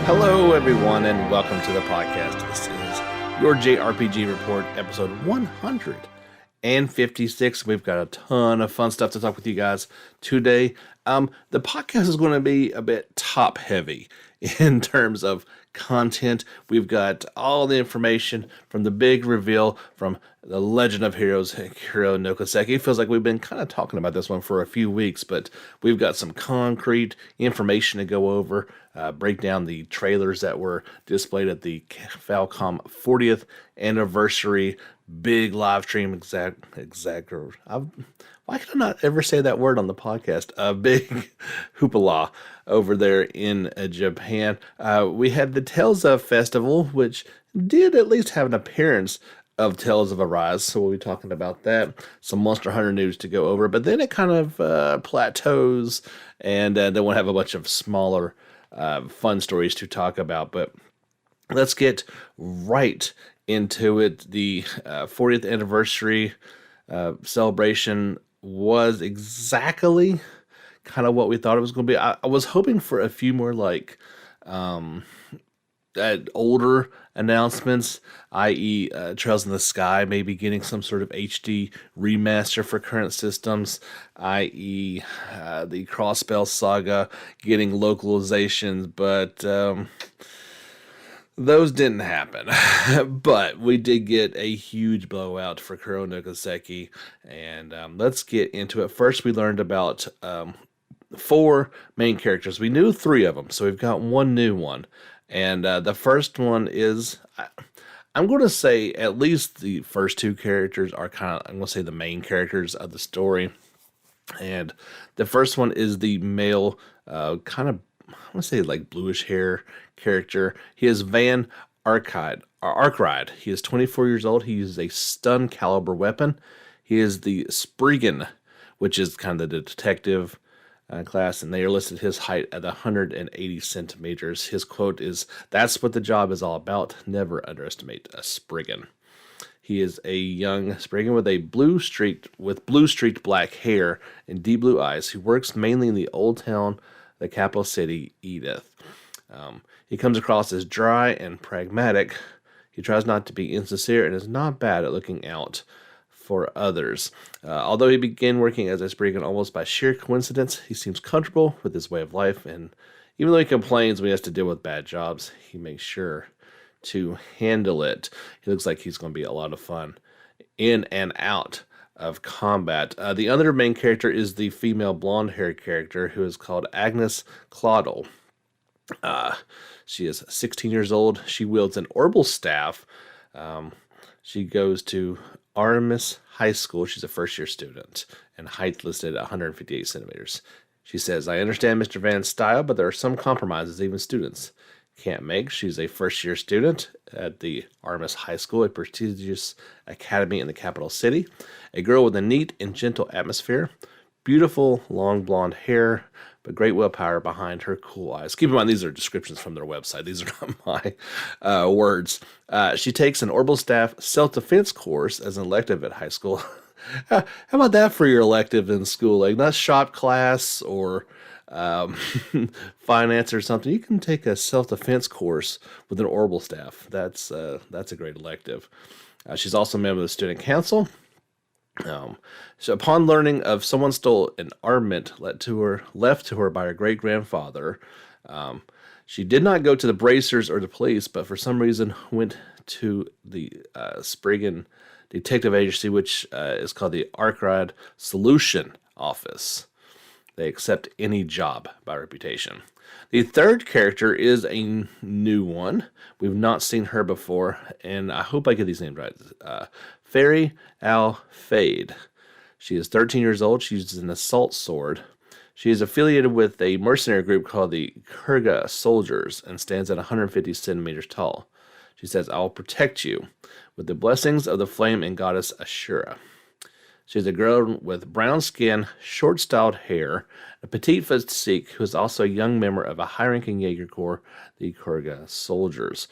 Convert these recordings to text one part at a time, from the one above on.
Hello, everyone, and welcome to the podcast. This is your JRPG Report, episode 156. We've got a ton of fun stuff to talk with you guys today. The podcast is going to be a bit top-heavy in terms of content. We've got all the information from the big reveal from the Legend of Heroes, Kuro no Kiseki. It feels like we've been kind of talking about this one for a few weeks, but we've got some concrete information to go over, break down the trailers that were displayed at the Falcom 40th anniversary big live stream why can I not ever say that word on the podcast? A big hoopla over there in Japan. We had the Tales of Festival, which did at least have an appearance of Tales of Arise, so we'll be talking about that. Some Monster Hunter news to go over, but then it kind of plateaus, and then we'll have a bunch of smaller fun stories to talk about. But let's get right into it. The 40th anniversary celebration was exactly kind of what we thought it was going to be. I was hoping for a few more older announcements, i.e. Trails in the Sky maybe getting some sort of HD remaster for current systems, i.e. The Crossbell Saga getting localizations, but those didn't happen. But we did get a huge blowout for Kuro no Kiseki, and let's get into it. First, we learned about 4 main characters. We knew 3 of them, so we've got one new one. And the first one is, I'm going to say at least the first 2 characters are I'm going to say the main characters of the story. And the first one is the male, I want to say like bluish hair character. He is Van Arkride. He is 24 years old. He uses a stun caliber weapon. He is the Spriggan, which is kind of the detective class, and they are listed his height at 180 centimeters. His quote is, "That's what the job is all about. Never underestimate a Spriggan." He is a young Spriggan with blue streaked black hair and deep blue eyes. He works mainly in the old town, the capital city, Edith. He comes across as dry and pragmatic. He tries not to be insincere and is not bad at looking out for others. Although he began working as a Spriggan almost by sheer coincidence, he seems comfortable with his way of life, and even though he complains when he has to deal with bad jobs, he makes sure to handle it. He looks like he's going to be a lot of fun in and out of combat. The other main character is the female blonde-haired character who is called Agnes Claudel. She is 16 years old. She wields an orbital staff. She goes to Artemis High School. She's a first-year student, and height listed at 158 centimeters. She says, "I understand Mr. Van's style, but there are some compromises even students can't make." She's a first-year student at the Artemis High School, a prestigious academy in the capital city. A girl with a neat and gentle atmosphere, beautiful long blonde hair, but great willpower behind her cool eyes. Keep in mind, these are descriptions from their website. These are not my words. She takes an orbital staff self-defense course as an elective at high school. How about that for your elective in school? Like, not shop class or finance or something. You can take a self-defense course with an orbital staff. That's a great elective. She's also a member of the student council. So upon learning of someone stole an armament left to her by her great-grandfather, she did not go to the bracers or the police, but for some reason went to the Spriggan Detective Agency, which is called the Arkride Solution Office. They accept any job by reputation. The third character is a new one. We've not seen her before, and I hope I get these names right. Fairy Al-Fade. She is 13 years old. She uses an assault sword. She is affiliated with a mercenary group called the Kurga Soldiers and stands at 150 centimeters tall. She says, "I will protect you with the blessings of the flame and goddess Ashura." She is a girl with brown skin, short-styled hair, a petite physique who is also a young member of a high-ranking Jaeger Corps, the Kurga Soldiers.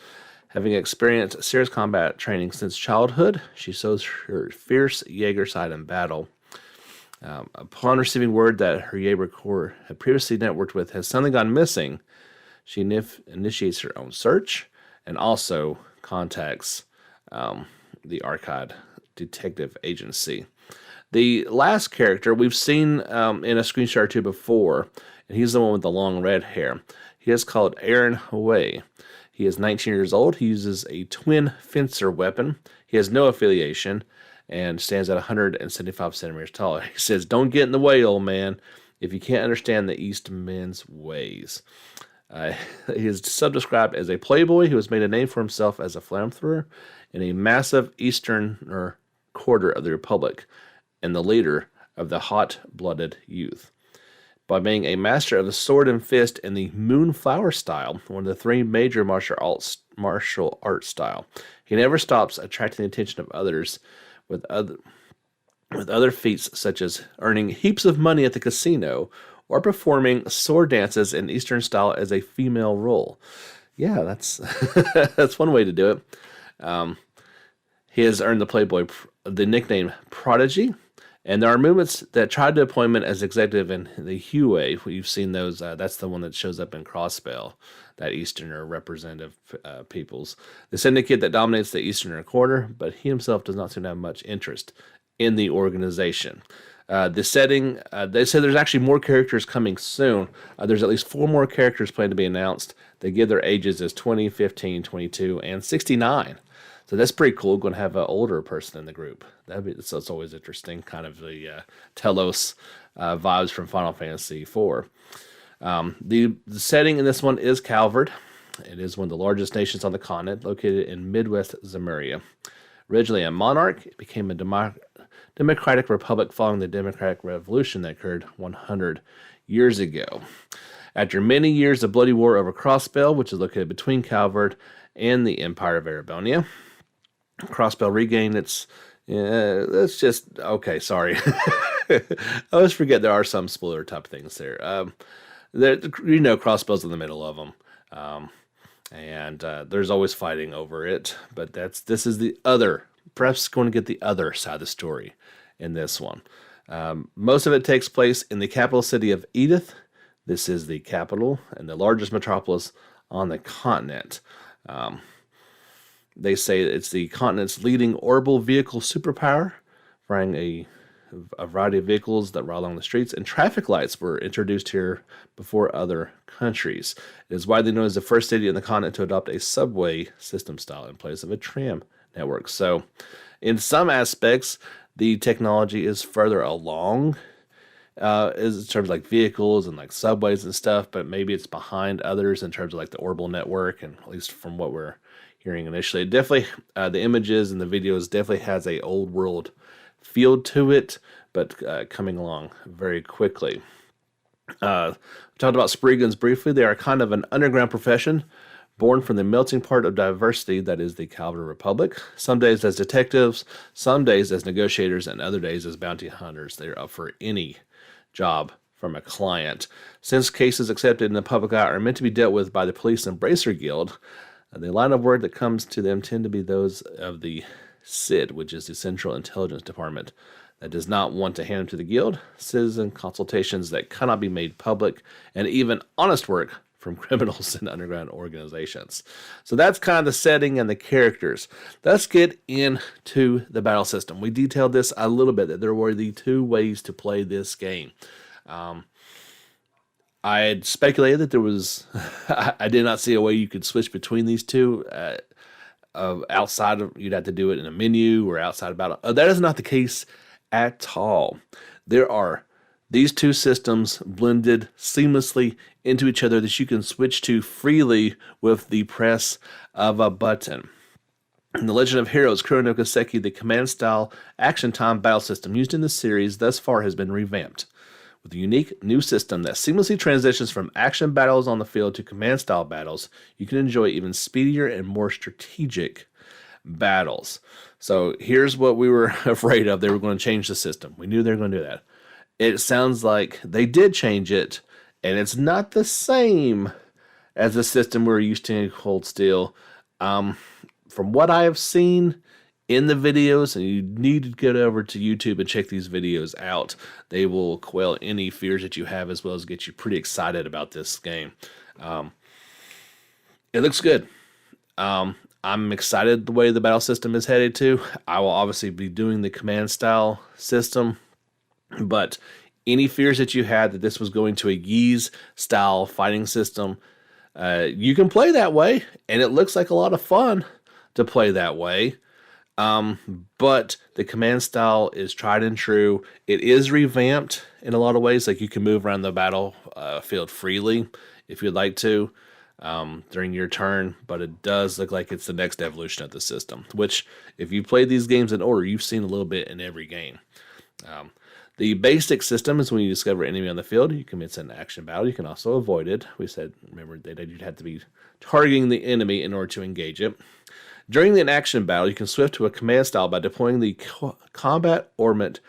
Having experienced serious combat training since childhood, she shows her fierce Jaeger side in battle. Upon receiving word that her Yaber core had previously networked with has suddenly gone missing, she initiates her own search and also contacts the Arcade Detective Agency. The last character we've seen in a screenshot or two before, and he's the one with the long red hair. He is called Aaron Huey. He is 19 years old. He uses a twin fencer weapon. He has no affiliation and stands at 175 centimeters tall. He says, "Don't get in the way, old man, if you can't understand the East men's ways." He is self-described as a playboy who has made a name for himself as a flamethrower in a massive eastern quarter of the Republic, and the leader of the hot-blooded youth. By being a master of the sword and fist in the Moonflower style, one of the three major martial arts style, he never stops attracting the attention of others with other feats such as earning heaps of money at the casino or performing sword dances in Eastern style as a female role. Yeah, that's that's one way to do it. He has earned the nickname Prodigy, and there are movements that tried to appointment as executive in the Huey. You've seen those. That's the one that shows up in Crossbell, that Easterner representative peoples. The syndicate that dominates the Easterner quarter, but he himself does not seem to have much interest in the organization. The setting, they said there's actually more characters coming soon. There's at least 4 more characters planned to be announced. They give their ages as 20, 15, 22, and 69. So that's pretty cool. Going to have an older person in the group. So it's always interesting, kind of the Telos vibes from Final Fantasy IV. The setting in this one is Calvard. It is one of the largest nations on the continent, located in Midwest Zemuria. Originally a monarch, it became a democratic republic following the Democratic Revolution that occurred 100 years ago. After many years of bloody war over Crossbell, which is located between Calvard and the Empire of Erebonia, Crossbell regained its... let's just... Okay, sorry. I always forget there are some spoiler type things there. Crossbell's in the middle of them. And there's always fighting over it. But this is the other... Perhaps going to get the other side of the story in this one. Most of it takes place in the capital city of Edith. This is the capital and the largest metropolis on the continent. They say it's the continent's leading orbital vehicle superpower, flying a variety of vehicles that ride along the streets, and traffic lights were introduced here before other countries. It is widely known as the first city in the continent to adopt a subway system style in place of a tram network. So, in some aspects, the technology is further along in terms of like vehicles and like subways and stuff, but maybe it's behind others in terms of like the orbital network, and at least from what we're hearing initially. It definitely, the images and the videos definitely has a old world feel to it, but coming along very quickly. We talked about Spriggans briefly. They are kind of an underground profession, born from the melting pot of diversity that is the Calvary Republic. Some days as detectives, some days as negotiators, and other days as bounty hunters. They're up for any job from a client. Since cases accepted in the public eye are meant to be dealt with by the police and Bracer Guild, the line of work that comes to them tend to be those of the CID, which is the Central Intelligence Department, that does not want to hand them to the Guild, citizen consultations that cannot be made public, and even honest work from criminals and underground organizations. So that's kind of the setting and the characters. Let's get into the battle system. We detailed this a little bit, that there were the 2 ways to play this game. I had speculated that there was... I did not see a way you could switch between these two. Outside of... You'd have to do it in a menu or outside of battle. That is not the case at all. There are these 2 systems blended seamlessly into each other that you can switch to freely with the press of a button. In The Legend of Heroes, Kuro no Kiseki, the command-style action-time battle system used in the series thus far has been revamped, with a unique new system that seamlessly transitions from action battles on the field to command-style battles. You can enjoy even speedier and more strategic battles. So here's what we were afraid of. They were going to change the system. We knew they were going to do that. It sounds like they did change it, and it's not the same as the system we're used to in Cold Steel. From what I have seen, in the videos, and you need to get over to YouTube and check these videos out. They will quell any fears that you have, as well as get you pretty excited about this game. It looks good. I'm excited the way the battle system is headed to. I will obviously be doing the command style system, but any fears that you had that this was going to a Ys style fighting system, you can play that way, and it looks like a lot of fun to play that way. But the command style is tried and true. It is revamped in a lot of ways. Like, you can move around the battle field freely if you'd like to during your turn, but it does look like it's the next evolution of the system, which, if you played these games in order, you've seen a little bit in every game. The basic system is when you discover an enemy on the field, you commence an action battle. You can also avoid it. We said, remember, that you'd have to be targeting the enemy in order to engage it. During the action battle, you can swift to a command style by deploying the combat ornament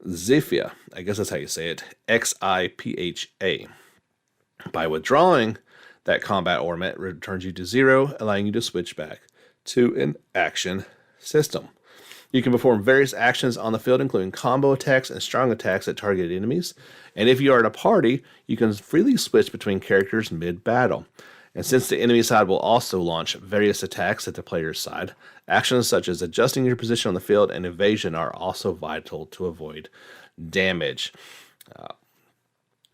Xipha. I guess that's how you say it. Xipha. By withdrawing that combat ornament, returns you to 0, allowing you to switch back to an action system. You can perform various actions on the field, including combo attacks and strong attacks at targeted enemies. And if you are in a party, you can freely switch between characters mid-battle. And since the enemy side will also launch various attacks at the player's side, actions such as adjusting your position on the field and evasion are also vital to avoid damage.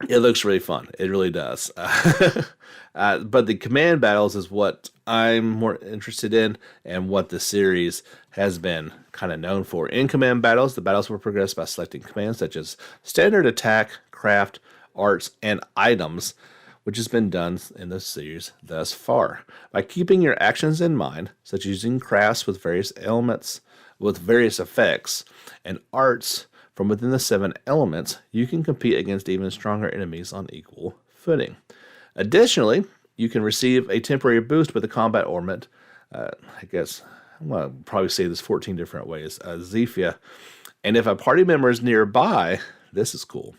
It looks really fun. It really does. But the command battles is what I'm more interested in, and what the series has been kind of known for. In command battles, the battles will progress by selecting commands such as standard attack, craft, arts, and items, which has been done in the series thus far. By keeping your actions in mind, such as using crafts with various elements, with various effects, and arts from within the 7 elements, you can compete against even stronger enemies on equal footing. Additionally, you can receive a temporary boost with the combat ornament. I guess I'll probably say this 14 different ways. Xipha. And if a party member is nearby, this is cool.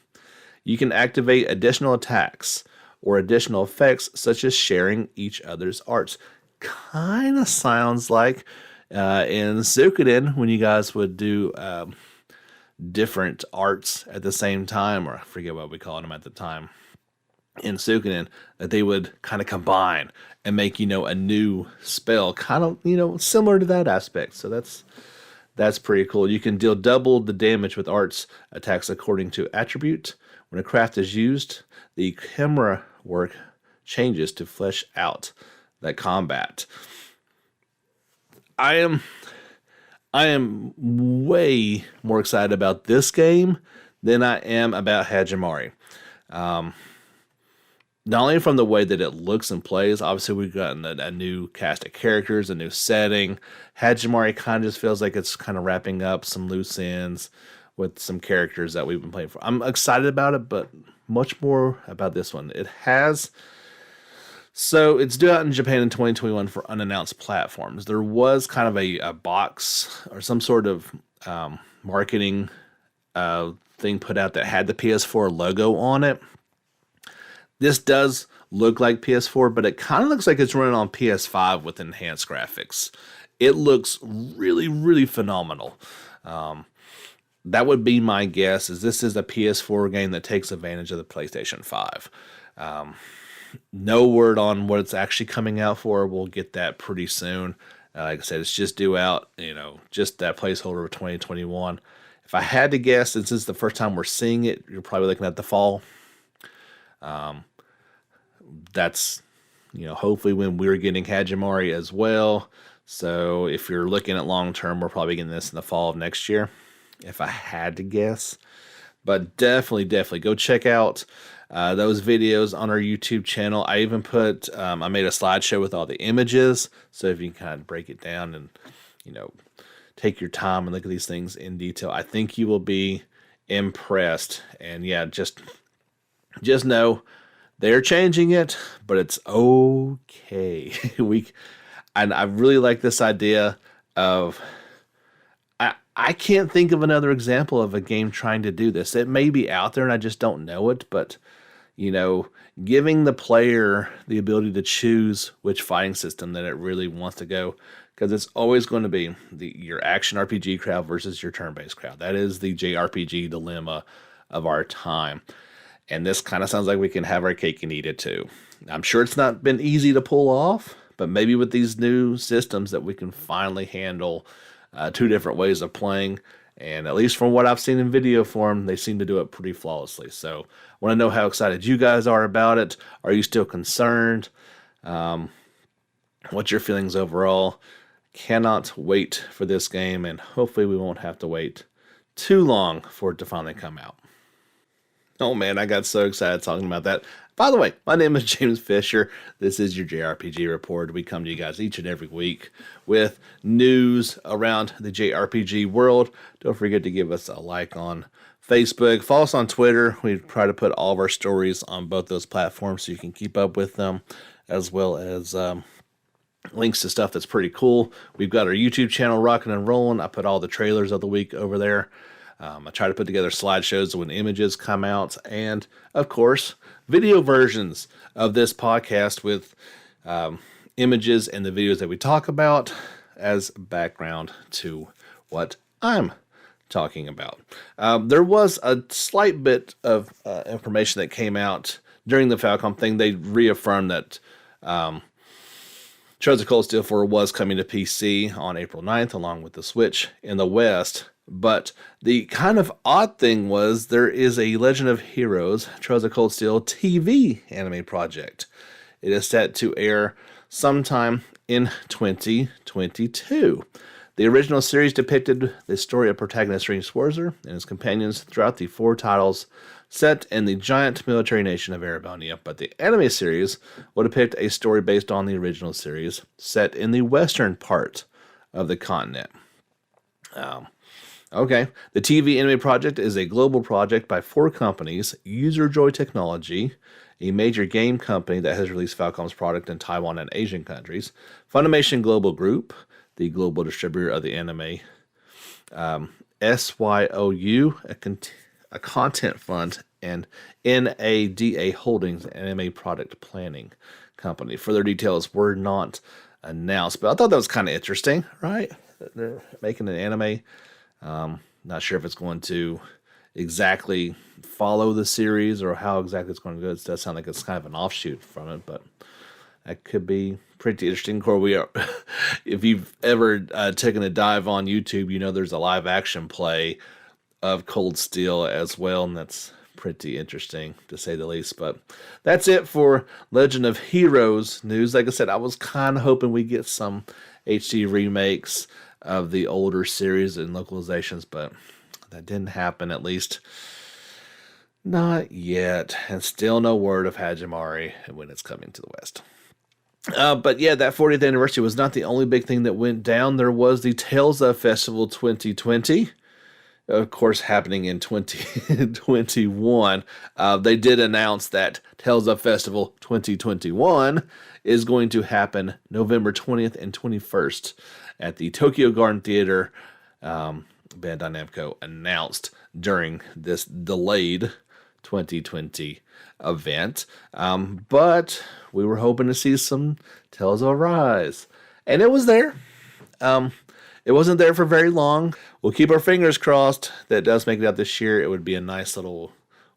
You can activate additional attacks or additional effects, such as sharing each other's arts. Kind of sounds like in Suikoden, when you guys would do different arts at the same time, or I forget what we called them at the time in Suikoden, that they would kind of combine and make, a new spell, kind of, similar to that aspect. So that's pretty cool. You can deal double the damage with arts attacks according to attribute. When a craft is used, the camera work changes to flesh out that combat. I am way more excited about this game than I am about Hajimari. Not only from the way that it looks and plays, obviously we've gotten a new cast of characters, a new setting. Hajimari kind of just feels like it's kind of wrapping up some loose ends with some characters that we've been playing for. I'm excited about it, but much more about this one. So it's due out in Japan in 2021 for unannounced platforms. There was kind of a box or some sort of marketing thing put out that had the PS4 logo on it. This does look like PS4, but it kind of looks like it's running on PS5 with enhanced graphics. It looks really, really phenomenal. That would be my guess, is this is a PS4 game that takes advantage of the PlayStation 5. No word on what it's actually coming out for. We'll get that pretty soon. Like I said, it's just due out, just that placeholder of 2021. If I had to guess, since this is the first time we're seeing it, you're probably looking at the fall. That's, hopefully when we're getting Hajimari as well. So if you're looking at long term, we're probably getting this in the fall of next year, if I had to guess. But definitely go check out those videos on our YouTube channel. I even I made a slideshow with all the images, so if you can kind of break it down and, take your time and look at these things in detail, I think you will be impressed. And yeah, just know they're changing it, but it's okay. And I really like this idea of, I can't think of another example of a game trying to do this. It may be out there and I just don't know it, but, giving the player the ability to choose which fighting system that it really wants to go because it's always going to be your action RPG crowd versus your turn-based crowd. That is the JRPG dilemma of our time. And this kind of sounds like we can have our cake and eat it too. I'm sure it's not been easy to pull off, but maybe with these new systems that we can finally handle two different ways of playing. And at least from what I've seen in video form, they seem to do it pretty flawlessly. So I want to know how excited you guys are about it. Are you still concerned? What's your feelings overall? Cannot wait for this game, and hopefully we won't have to wait too long for it to finally come out. Oh man, I got so excited talking about that. By the way, my name is James Fisher. This is your JRPG Report. We come to you guys each and every week with news around the JRPG world. Don't forget to give us a like on Facebook. Follow us on Twitter. We try to put all of our stories on both those platforms so you can keep up with them, as well as links to stuff that's pretty cool. We've got our YouTube channel rocking and rolling. I put all the trailers of the week over there. I try to put together slideshows when images come out, and of course, video versions of this podcast with images and the videos that we talk about as background to what I'm talking about. There was a slight bit of information that came out during the Falcom thing. They reaffirmed that Trails of Cold Steel 4 was coming to PC on April 9th, along with the Switch in the West. But the kind of odd thing was there is a Legend of Heroes Trails of Cold Steel TV anime project. It is set to air sometime in 2022. The original series depicted the story of protagonist Ring Sworzer and his companions throughout the 4 titles set in the giant military nation of Erebania, but the anime series will depict a story based on the original series set in the western part of the continent. Okay, the TV anime project is a global project by 4 companies: UserJoy Technology, a major game company that has released Falcom's product in Taiwan and Asian countries; Funimation Global Group, the global distributor of the anime; SYOU, a content fund; and NADA Holdings, anime product planning company. Further details were not announced, but I thought that was kind of interesting, right? They're making an anime. Not sure if it's going to exactly follow the series or how exactly it's going to go. It does sound like it's kind of an offshoot from it, but that could be pretty interesting. If you've ever taken a dive on YouTube, you know there's a live action play of Cold Steel as well, and that's pretty interesting to say the least. But that's it for Legend of Heroes news. Like I said, I was kind of hoping we get some HD remakes of the older series and localizations, but that didn't happen, at least not yet. And still no word of Hajimari and when it's coming to the West. But yeah, that 40th anniversary was not the only big thing that went down. There was the Tales of Festival 2020, of course, happening in 2021. They did announce that Tales of Festival 2021 is going to happen November 20th and 21st at the Tokyo Garden Theater. Bandai Namco announced during this delayed 2020 event. But we were hoping to see some Tales of Arise. And it was there. It wasn't there for very long. We'll keep our fingers crossed that it does make it out this year. It would be a nice little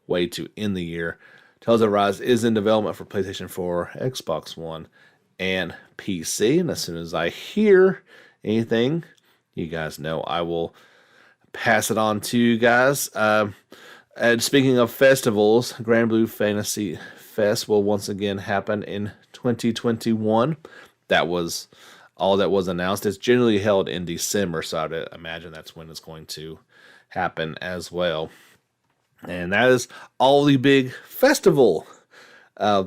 way to end the year. Tales of Arise is in development for PlayStation 4, Xbox One, and PC. And as soon as I hear anything, you guys know I will pass it on to you guys. And speaking of festivals, Grand Blue Fantasy Fest will once again happen in 2021. That was all that was announced. It's generally held in December, so I'd imagine that's when it's going to happen as well. And that is all the big festival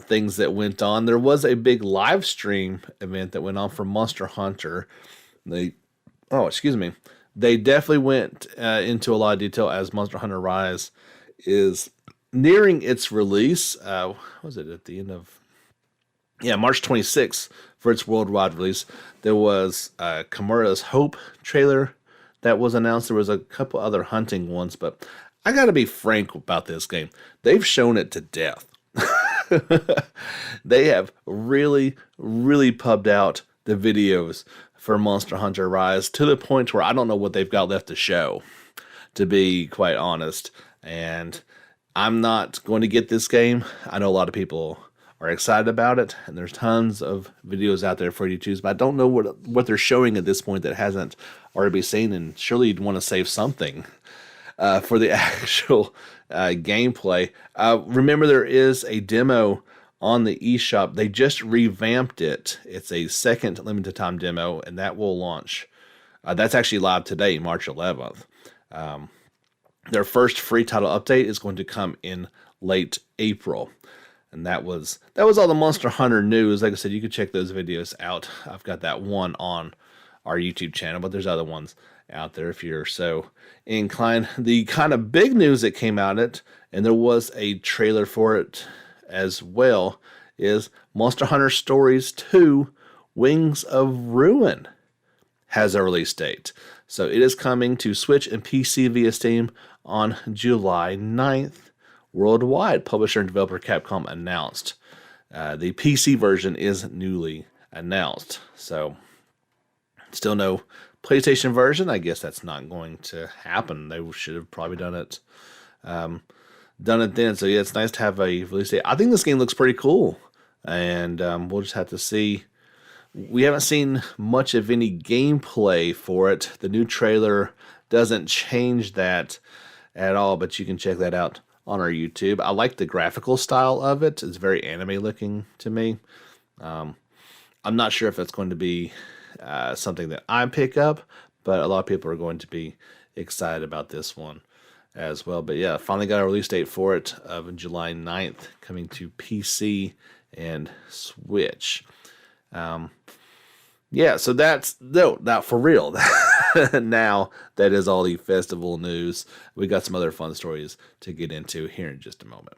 things that went on. There was a big live stream event that went on for Monster Hunter. They definitely went into a lot of detail as Monster Hunter Rise is nearing its release. Was it at the end of March 26th for its worldwide release? There was Kimura's Hope trailer that was announced. There was a couple other hunting ones, but I gotta be frank about this game. They've shown it to death. They have really, really pubbed out the videos for Monster Hunter Rise, to the point where I don't know what they've got left to show, to be quite honest. And I'm not going to get this game. I know a lot of people are excited about it, and there's tons of videos out there for you to choose, but I don't know what they're showing at this point that hasn't already been seen, and surely you'd want to save something for the actual gameplay. Remember, there is a demo on the eShop. They just revamped it. It's a second limited time demo, and that will launch. That's actually live today, March 11th. Their first free title update is going to come in late April. And that was all the Monster Hunter news. Like I said, you can check those videos out. I've got that one on our YouTube channel, but there's other ones out there if you're so inclined. The kind of big news that came out and there was a trailer for it as well, is Monster Hunter Stories 2 Wings of Ruin has a release date. So it is coming to Switch and PC via Steam on July 9th. Worldwide, publisher and developer Capcom announced. The PC version is newly announced. So, still no PlayStation version. I guess that's not going to happen. They should have probably done it then. So, yeah, it's nice to have a release date. I think this game looks pretty cool. And we'll just have to see. We haven't seen much of any gameplay for it. The new trailer doesn't change that at all, but you can check that out on our YouTube. I like the graphical style of it. It's very anime looking to me. I'm not sure if it's going to be something that I pick up, but a lot of people are going to be excited about this one as well. But yeah, finally got a release date for it of July 9th, coming to PC and Switch. Yeah, so that's not for real. Now that is all the festival news. We got some other fun stories to get into here in just a moment.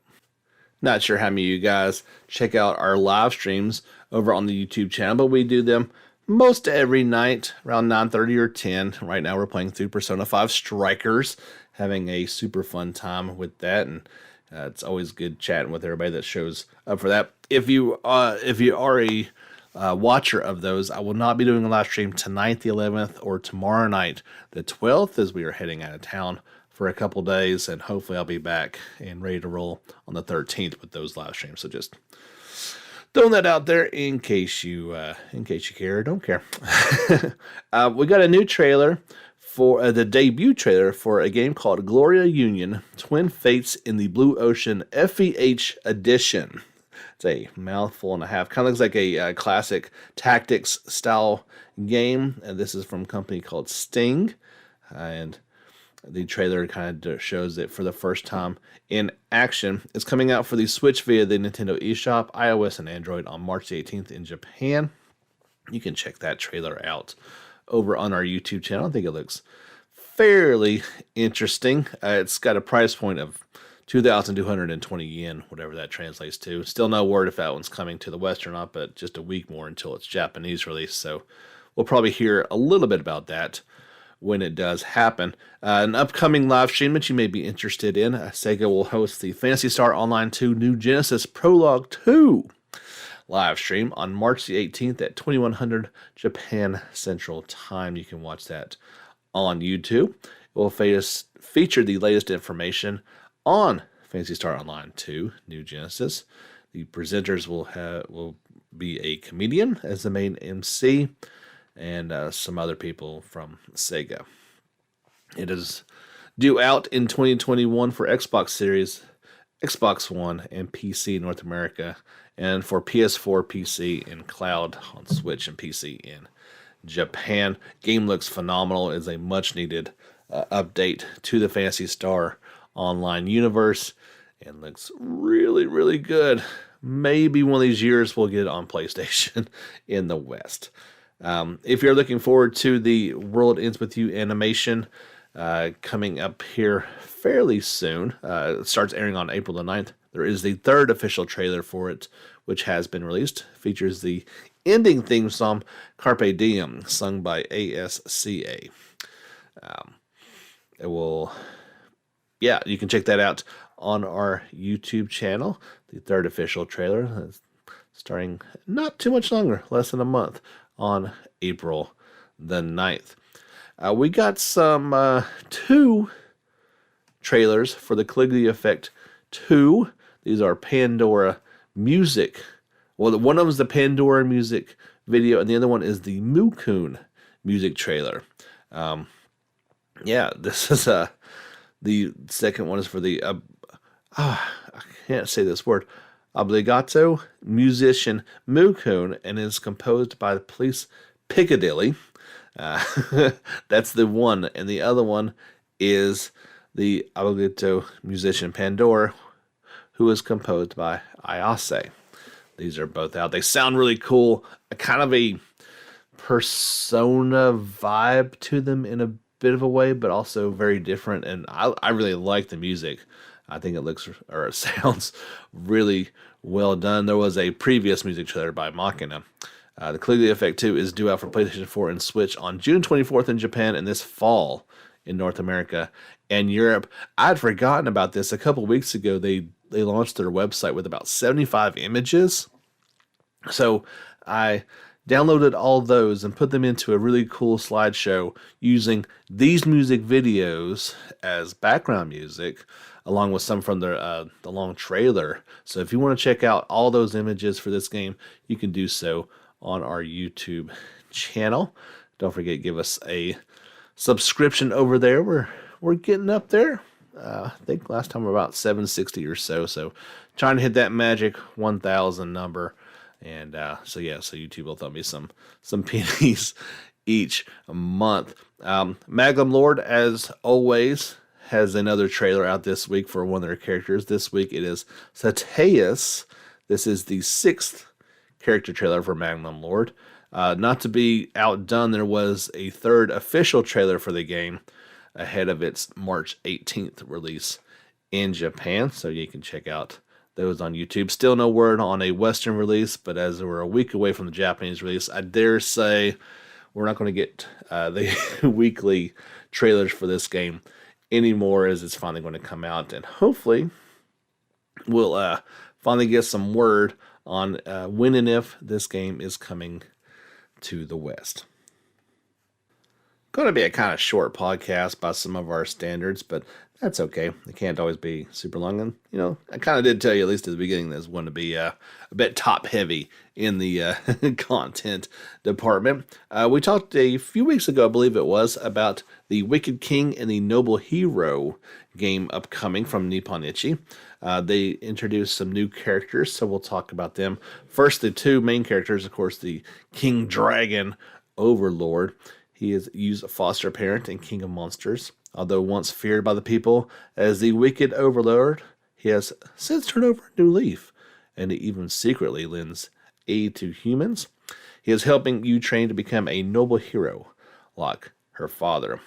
Not sure how many of you guys check out our live streams over on the YouTube channel, but we do them most every night around 9:30 or 10. Right now we're playing through Persona 5 Strikers, having a super fun time with that, and it's always good chatting with everybody that shows up for that. If you are a watcher of those, I will not be doing a live stream tonight, the 11th, or tomorrow night, the 12th, as we are heading out of town for a couple days, and hopefully I'll be back and ready to roll on the 13th with those live streams. So just throwing that out there in case you care or don't care. We got a new trailer for the debut trailer for a game called Gloria Union: Twin Fates in the Blue Ocean FEH Edition. It's a mouthful and a half. Kind of looks like a classic tactics style game. And this is from a company called Sting. And the trailer kind of shows it for the first time in action. It's coming out for the Switch via the Nintendo eShop, iOS and Android on March 18th in Japan. You can check that trailer out over on our YouTube channel. I think it looks fairly interesting. It's got a price point of 2,220 yen, whatever that translates to. Still no word if that one's coming to the West or not, but just a week more until its Japanese release. So we'll probably hear a little bit about that when it does happen. An upcoming live stream that you may be interested in, Sega will host the Phantasy Star Online 2 New Genesis Prologue 2 live stream on March the 18th at 2100 Japan Central Time. You can watch that on YouTube. It will feature the latest information on Phantasy Star Online 2 New Genesis. The presenters will be a comedian as the main MC, and some other people from Sega. It is due out in 2021 for Xbox Series, Xbox One, and PC in North America, and for PS4, PC, and cloud on Switch and PC in Japan. Game looks phenomenal. It is a much-needed update to the Phantasy Star Online universe, and looks really, really good. Maybe one of these years we'll get it on PlayStation in the West. If you're looking forward to the World Ends With You animation coming up here fairly soon, it starts airing on April the 9th. There is the third official trailer for it, which has been released. Features the ending theme song, Carpe Diem, sung by ASCA. You can check that out on our YouTube channel. The third official trailer, starting not too much longer, less than a month, on April the 9th. We got some 2 trailers for the Caligula Effect 2. These are Pandora music. Well, one of them is the Pandora music video, and the other one is the Mukun music trailer. This is the second one is for the I can't say this word, obligato musician Mukun, and is composed by the Police Piccadilly. That's the one, and the other one is the obligato musician Pandora, who is composed by Ayase. These are both out. They sound really cool. A kind of a Persona vibe to them in a bit of a way, but also very different. And I really like the music. I think it sounds really well done. There was a previous music trailer by Machina. The Caligula Effect 2 is due out for PlayStation 4 and Switch on June 24th in Japan, and this fall in North America and Europe. I'd forgotten about this. A couple weeks ago, they launched their website with about 75 images. So I downloaded all those and put them into a really cool slideshow using these music videos as background music, along with some from the long trailer. So if you want to check out all those images for this game, you can do so on our YouTube channel. Don't forget, give us a subscription over there. We're getting up there. I think last time we were about 760 or so. So trying to hit that magic 1,000 number. And so YouTube will throw me some pennies each month. Magnum Lord, as always, has another trailer out this week for one of their characters. This week it is Sateus. This is the 6th character trailer for Magnum Lord. Not to be outdone, there was a 3rd official trailer for the game ahead of its March 18th release in Japan. So you can check out those on YouTube. Still no word on a Western release, but as we're a week away from the Japanese release, I dare say we're not going to get the weekly trailers for this game anymore, as it's finally going to come out, and hopefully we'll finally get some word on when and if this game is coming to the West. Going to be a kind of short podcast by some of our standards, but that's okay. It can't always be super long. And, I kind of did tell you, at least at the beginning, this one to be a bit top heavy in the content department. We talked a few weeks ago, I believe it was, about the Wicked King and the Noble Hero game upcoming from Nippon Ichi. They introduced some new characters, so we'll talk about them. First, the 2 main characters, of course, the King Dragon Overlord. He is used foster parent and king of monsters. Although once feared by the people as the wicked overlord, he has since turned over a new leaf, and he even secretly lends aid to humans. He is helping Yu train to become a noble hero, like her father.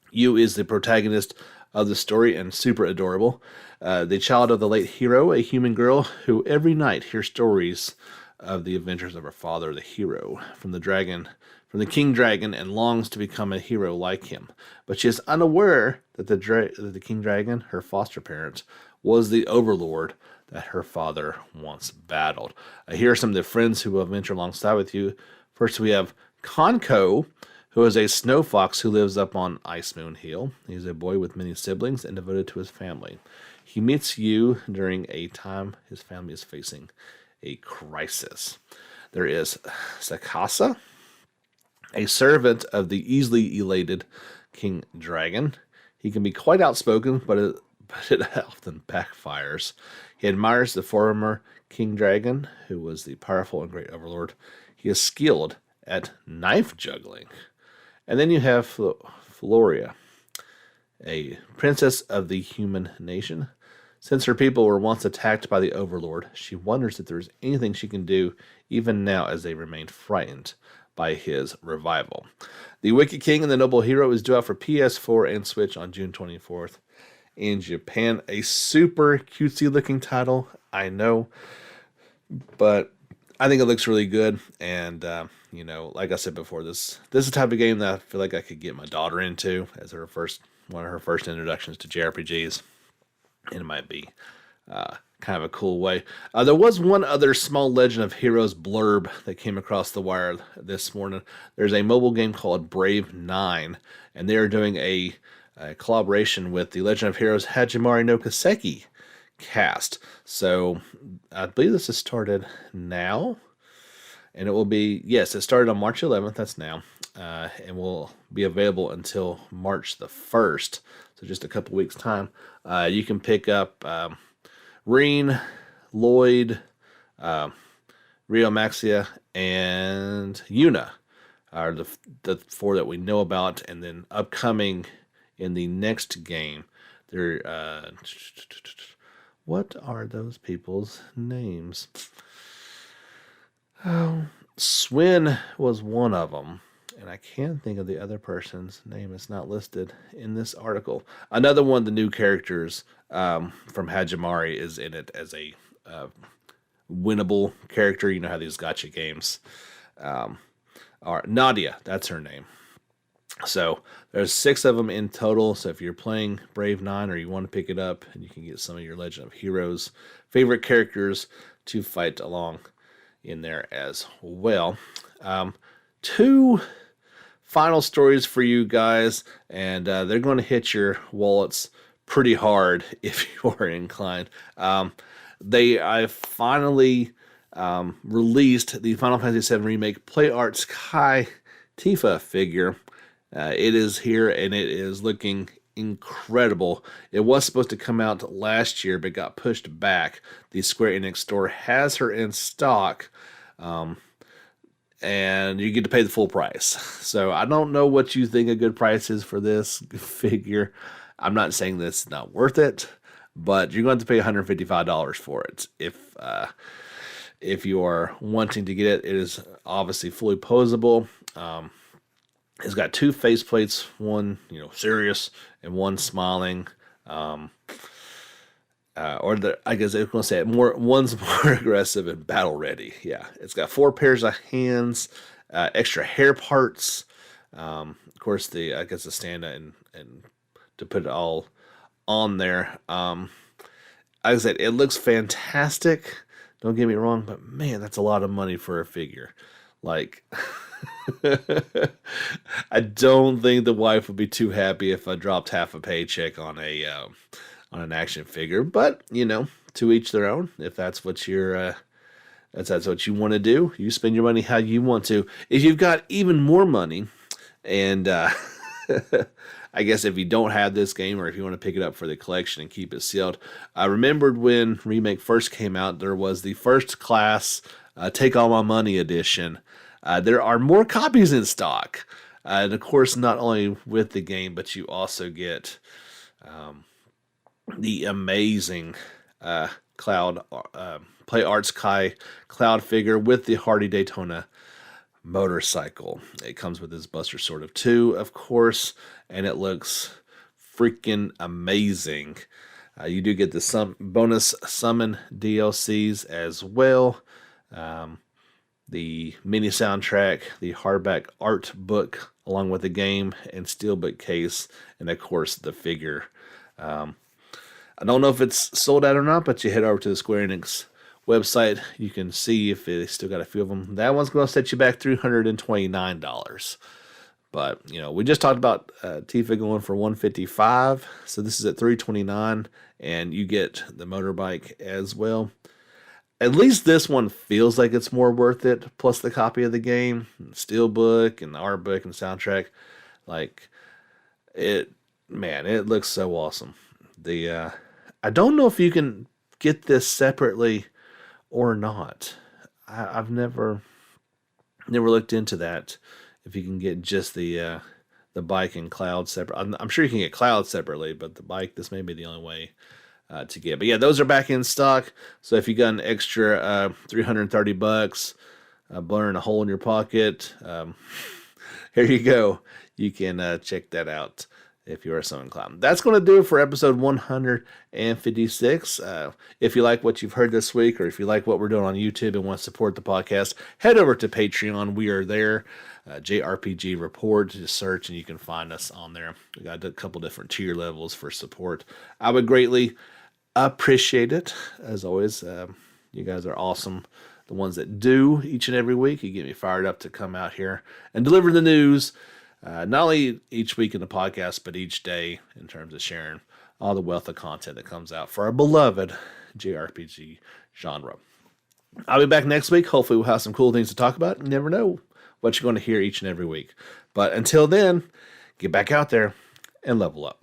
Yu is the protagonist of the story and super adorable. The child of the late hero, a human girl who every night hears stories of the adventures of her father, the hero, from the King Dragon, and longs to become a hero like him. But she is unaware that the King Dragon, her foster parent, was the overlord that her father once battled. Here are some of the friends who will venture alongside with you. First, we have Konko, who is a snow fox who lives up on Ice Moon Hill. He's a boy with many siblings and devoted to his family. He meets Yu during a time his family is facing a crisis. There is Sakasa, a servant of the easily elated King Dragon. He can be quite outspoken, but it often backfires. He admires the former King Dragon, who was the powerful and great overlord. He is skilled at knife juggling. And then you have Floria, a princess of the human nation. Since her people were once attacked by the overlord, she wonders if there is anything she can do, even now as they remain frightened by his revival. The Wicked King and the Noble Hero is due out for PS4 and Switch on June 24th in Japan. A super cutesy looking title, I know, but I think it looks really good. And, like I said before, this is the type of game that I feel like I could get my daughter into as one of her first introductions to JRPGs. And it might be kind of a cool way. There was one other small Legend of Heroes blurb that came across the wire this morning. There's a mobile game called Brave 9, and they are doing a collaboration with the Legend of Heroes Hajimari no Kiseki cast. So I believe this has started now, and it will be, yes, it started on March 11th, that's now, and will be available until March the 1st, so just a couple weeks' time. You can pick up Reen, Lloyd, Rio Maxia, and Yuna are the four that we know about, and then upcoming in the next game, there. What are those people's names? Oh, Swin was one of them, and I can't think of the other person's name. It's not listed in this article. Another one of the new characters from Hajimari is in it as a winnable character. You know how these gacha games are. Nadia, that's her name. So there's 6 of them in total. So if you're playing Brave 9 or you want to pick it up, and you can get some of your Legend of Heroes favorite characters to fight along in there as well. 2 final stories for you guys, and they're going to hit your wallets pretty hard if you are inclined. I finally released the Final Fantasy VII Remake Play Arts Kai Tifa figure. It is here, and it is looking incredible. It was supposed to come out last year, but got pushed back. The Square Enix store has her in stock, and you get to pay the full price. So I don't know what you think a good price is for this figure. I'm not saying this is not worth it, but you're going to pay $155 for it if you are wanting to get it. It is obviously fully posable. It's got 2 faceplates, one serious and one smiling. I guess I was going to say it more. One's more aggressive and battle ready. Yeah, it's got 4 pairs of hands, extra hair parts. Of course, the stand and to put it all on there. Like I said, it looks fantastic. Don't get me wrong, but man, that's a lot of money for a figure. Like, I don't think the wife would be too happy if I dropped half a paycheck on an action figure. But to each their own. If that's what that's what you want to do, you spend your money how you want to. If you've got even more money, and I guess if you don't have this game, or if you want to pick it up for the collection and keep it sealed, I remembered when Remake first came out, there was the First Class Take All My Money edition. There are more copies in stock. And of course, not only with the game, but you also get the amazing Cloud Play Arts Kai Cloud figure with the Hardy Daytona motorcycle. It comes with this Buster Sword of 2, of course, and it looks freaking amazing. You do get the bonus summon DLCs as well. The mini soundtrack, the hardback art book, along with the game and steelbook case, and of course the figure. I don't know if it's sold out or not, but you head over to the Square Enix website, you can see if they still got a few of them. That one's going to set you back $329. But we just talked about Tifa going for $155, so this is at $329, and you get the motorbike as well. At least this one feels like it's more worth it, plus the copy of the game, steelbook, and the art book, and soundtrack. Like, it looks so awesome. I don't know if you can get this separately or not. I've never looked into that, if you can get just the bike and Cloud separate. I'm sure you can get Cloud separately, but the bike, this may be the only way to get. But yeah, those are back in stock. So if you got an extra $330, blowing a hole in your pocket, here you go. You can check that out if you are so inclined. That's going to do it for episode 156. If you like what you've heard this week, or if you like what we're doing on YouTube and want to support the podcast, head over to Patreon. We are there. JRPG Report, just search and you can find us on there. We got a couple different tier levels for support. I would greatly Appreciate it as always. You guys are awesome. The ones that do each and every week, you get me fired up to come out here and deliver the news, not only each week in the podcast, but each day in terms of sharing all the wealth of content that comes out for our beloved JRPG genre. I'll be back next week. Hopefully, we'll have some cool things to talk about. You never know what you're going to hear each and every week. But until then, get back out there and level up.